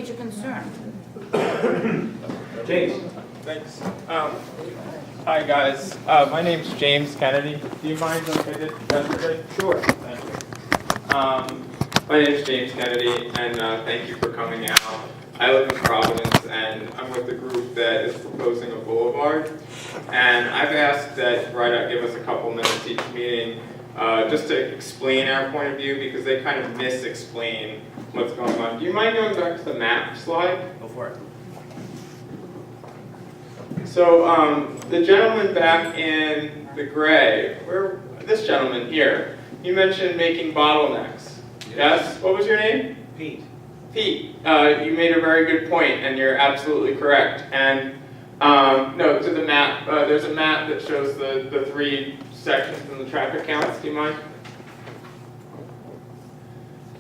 major concern. James. Thanks. Hi guys. My name's James Kennedy. Do you mind like I did yesterday? Sure. Thank you. My name's James Kennedy, and thank you for coming out. I live in Providence, and I'm with the group that is proposing a boulevard. And I've asked that RIDOT give us a couple minutes each meeting just to explain our point of view, because they kind of mis-explain what's going on. Do you mind going back to the map slide? Go for it. So the gentleman back in the gray, this gentleman here, you mentioned making bottlenecks. Yes? What was your name? Pete. Pete. You made a very good point, and you're absolutely correct. And no, to the map, there's a map that shows the three sections in the traffic counts. Do you mind?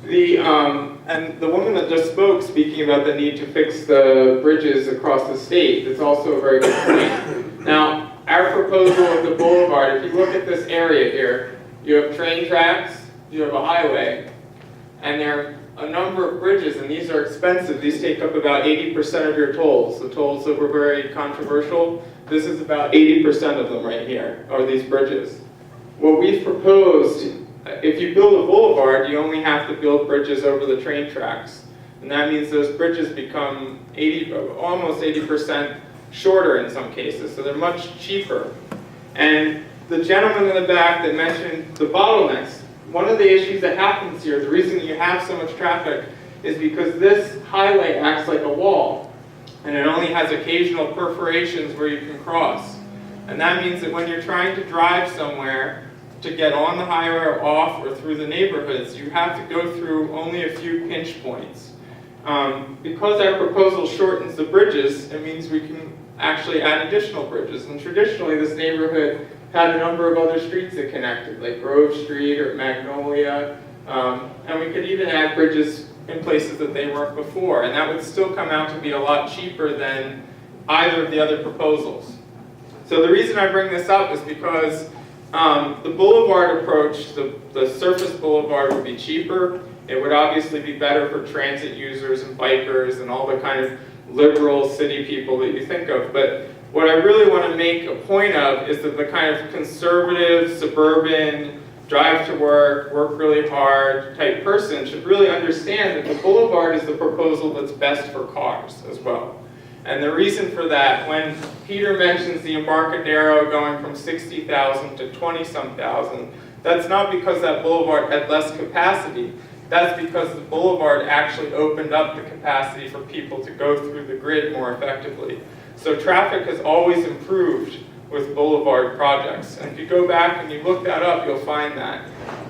And the woman that just spoke, speaking about the need to fix the bridges across the state, that's also a very good point. Now, our proposal of the boulevard, if you look at this area here, you have train tracks, you have a highway, and there are a number of bridges, and these are expensive. These take up about 80% of your tolls. The tolls that were very controversial, this is about 80% of them right here, are these bridges. What we've proposed, if you build a boulevard, you only have to build bridges over the train tracks. And that means those bridges become almost 80% shorter in some cases, so they're much cheaper. And the gentleman in the back that mentioned the bottlenecks, one of the issues that happens here, the reason you have so much traffic, is because this highway acts like a wall, and it only has occasional perforations where you can cross. And that means that when you're trying to drive somewhere, to get on the highway or off or through the neighborhoods, you have to go through only a few pinch points. Because our proposal shortens the bridges, it means we can actually add additional bridges. And traditionally, this neighborhood had a number of other streets that connected, like Grove Street or Magnolia. And we could even add bridges in places that they weren't before. And that would still come out to be a lot cheaper than either of the other proposals. So the reason I bring this up is because the boulevard approach, the surface boulevard would be cheaper. It would obviously be better for transit users and bikers and all the kind of liberal city people that you think of. But what I really want to make a point of is that the kind of conservative, suburban, drive to work really hard type person should really understand that the boulevard is the proposal that's best for cars as well. And the reason for that, when Peter mentions the Embarcadero going from 60,000 to 20-some thousand, that's not because that boulevard had less capacity. That's because the boulevard actually opened up the capacity for people to go through the grid more effectively. So traffic has always improved with boulevard projects. And if you go back and you look that up, you'll find that.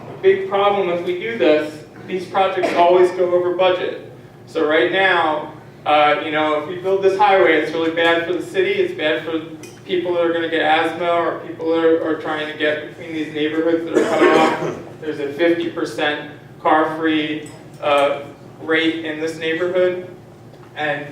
The big problem if we do this, these projects always go over budget. So right now, if we build this highway, it's really bad for the city, it's bad for people that are going to get asthma, or people that are trying to get between these neighborhoods that are cut off. There's a 50% car-free rate in this neighborhood. And,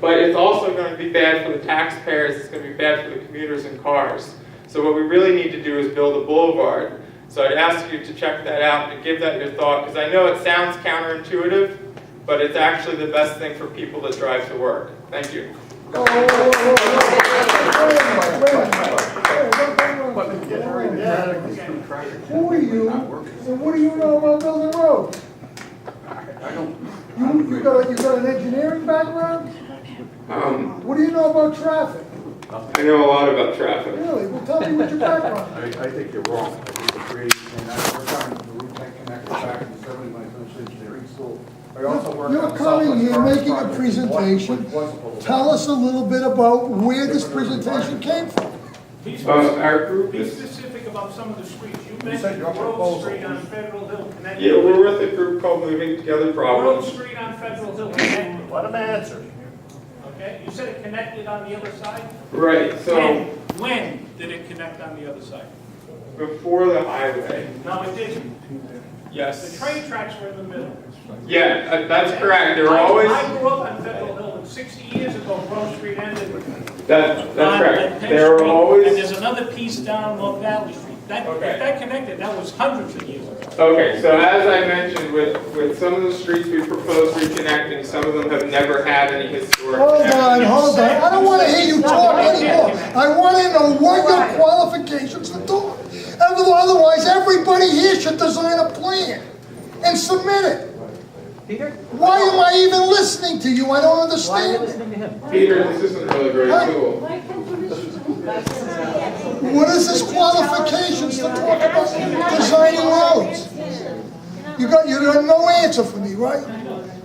but it's also going to be bad for the taxpayers, it's going to be bad for the commuters and cars. So what we really need to do is build a boulevard. So I'd ask you to check that out and give that your thought, because I know it sounds counterintuitive, but it's actually the best thing for people that drive to work. Thank you. Who are you, and what do you know about building roads? I don't. You got an engineering background? What do you know about traffic? I know a lot about traffic. Really? Well, tell me what your background is. I think you're wrong. I think the creation, and I worked on the Route 10 connector back in the 70s when I finished engineering school. I also worked You're on the coming Southwest here Garden making a project presentation. with Tell us a little bit about where this presentation came from. Our group Be is... specific about some of the streets. You said mentioned your Grove proposal. Street on Federal Hill connected. Yeah, we're with a group called Moving Together Grove Problems. Street on Federal Hill connected. Let him answer. Okay, you said it connected on the other side? Right, so When did it connect on the other side? before the highway, No, it didn't. The yes. train tracks were in the middle. Yeah, that's correct. There were always... I grew up on Federal Hill, and 60 years ago, Grove Street ended. That's on correct. Penn There were Street, always... And there's another piece down North Valley Street. That, Okay. if that connected, that was hundreds of years ago. Okay, so as I mentioned, with some of the streets we propose reconnecting, some of them have never had any historic Hold connection. on, hold on. I don't want to hear you talk anymore. I want to know what your qualifications to do. Otherwise, everybody here should design a plan and submit it. Peter? Why am I even listening to you? I don't Why are you understand it. listening to him? Peter, this isn't really very cool. What is this qualifications to talk about designing roads? You got no answer for me, right?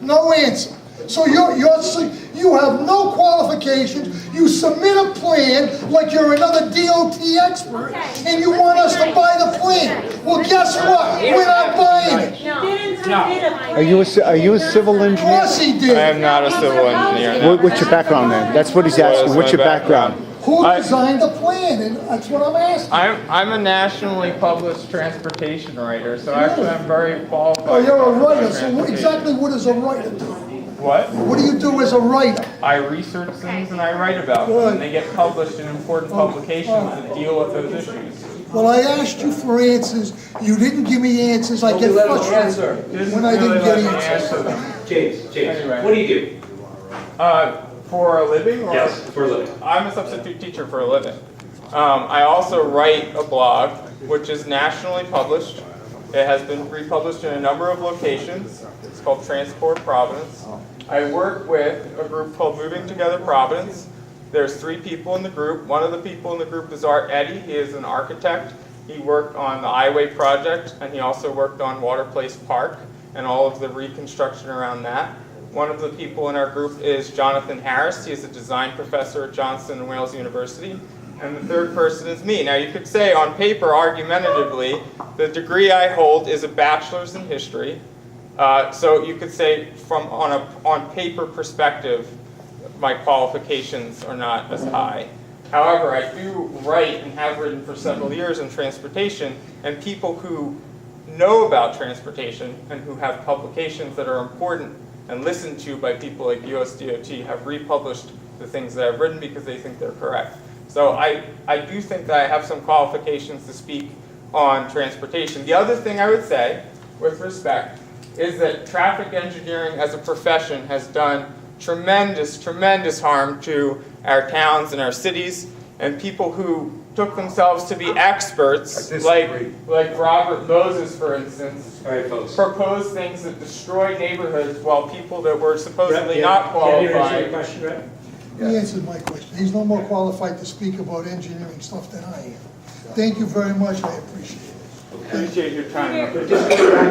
No answer. So you have no qualifications. You submit a plan like you're another DOT expert, and you want us to buy the plan. Well, guess what? We're not buying it. Are you a civil Of engineer? course he did. I am not a civil engineer. What's your background then? That's what he's asking. What's your background? Who designed the plan? And that's what I'm asking. I'm a nationally published transportation writer, so actually I'm very qualified. Oh, you're a to talk about writer. So transportation. exactly what does a writer do? What? What do you do as a writer? I research things and I write about them, and they get published in important publications that deal with those issues. Well, I asked you for answers. You didn't give me answers. I get frustrated when I didn't get answers. James, Anyway. what do you do? For a living? Or? Yes, for a living. I'm a substitute teacher for a living. I also write a blog, which is nationally published. It has been republished in a number of locations. It's called Transport Providence. I work with a group called Moving Together Providence. There's 3 people in the group. One of the people in the group is Art Eddy. He is an architect. He worked on the I-Way project, and he also worked on Water Place Park and all of the reconstruction around that. One of the people in our group is Jonathan Harris. He is a design professor at Johnson and Wales University. And the third person is me. Now you could say on paper, argumentatively, the degree I hold is a bachelor's in history. So you could say from on paper perspective, my qualifications are not as high. However, I do write and have written for several years in transportation, and people who know about transportation and who have publications that are important and listened to by people like USDOT have republished the things that I've written because they think they're correct. So I do think that I have some qualifications to speak on transportation. The other thing I would say, with respect, is that traffic engineering as a profession has done tremendous, tremendous harm to our towns and our cities, and people who took themselves to be experts, like Robert Moses, for instance, All right, folks. proposed things that destroyed neighborhoods while people that were supposedly not Can you answer your qualified. question, Rep? He answered my question. He's no more qualified to speak about engineering stuff than I am. Thank you very much. I appreciate it. Appreciate your time. But just go back to